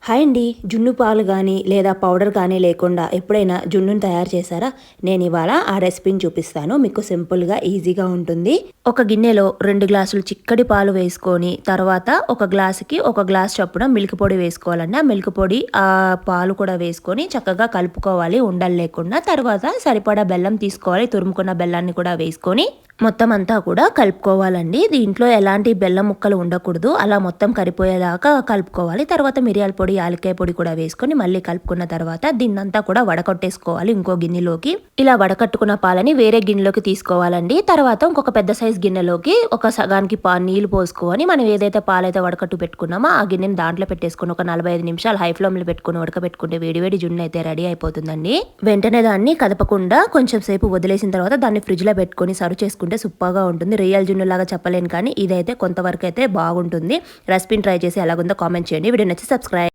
Hi అండి. జున్ను పాలు కానీ లేదా పౌడర్ కానీ లేకుండా ఎప్పుడైనా జున్నును తయారు చేశారా? నేను ఇవాళ ఆ రెసిపీని చూపిస్తాను. మీకు సింపుల్గా ఈజీగా ఉంటుంది. ఒక గిన్నెలో 2 గ్లాసులు చిక్కటి పాలు వేసుకొని తర్వాత ఒక గ్లాసుకి ఒక గ్లాస్ చొప్పున మిల్క్ పొడి వేసుకోవాలండి. ఆ మిల్క్ పొడి ఆ పాలు కూడా వేసుకొని చక్కగా కలుపుకోవాలి ఉండలు లేకుండా. తర్వాత సరిపడా బెల్లం తీసుకోవాలి. తురుముకున్న బెల్లాన్ని కూడా వేసుకొని మొత్తం అంతా కూడా కలుపుకోవాలండి. దీంట్లో ఎలాంటి బెల్లం ముక్కలు ఉండకూడదు. అలా మొత్తం కరిపోయేదాకా కలుపుకోవాలి. తర్వాత మిరియాల పొడి, యాలక్కాయ పొడి కూడా వేసుకొని మళ్ళీ కలుపుకున్న తర్వాత దీన్నంతా కూడా వడకట్టేసుకోవాలి ఇంకో గిన్నెలోకి. ఇలా వడకట్టుకున్న పాలని వేరే గిన్నెలోకి తీసుకోవాలండి. తర్వాత ఇంకొక పెద్ద సైజ్ గిన్నెలోకి ఒక సగానికి నీళ్లు పోసుకొని మనం ఏదైతే పాలైతే వడకట్టు పెట్టుకున్నామో ఆ గిన్నెని దాంట్లో పెట్టేసుకొని ఒక 45 నిమిషాలు హై ఫ్లేమ్లో పెట్టుకుని ఉడకబెట్టుకుంటే వేడివేడి జున్ను అయితే రెడీ అయిపోతుందండి. వెంటనే దాన్ని కదపకుండా కొంచెం సేపు వదిలేసిన తర్వాత దాన్ని ఫ్రిడ్జ్లో పెట్టుకొని సర్వ్ చేసుకుంటే సూపర్గా ఉంటుంది. రియల్ జున్ను లాగా చెప్పలేను కానీ ఇదైతే కొంతవరకు అయితే బాగుంటుంది. రెసిపీని ట్రై చేసి ఎలాగుందో కామెంట్ చేయండి. వీడియో నచ్చి సబ్స్క్రైబ్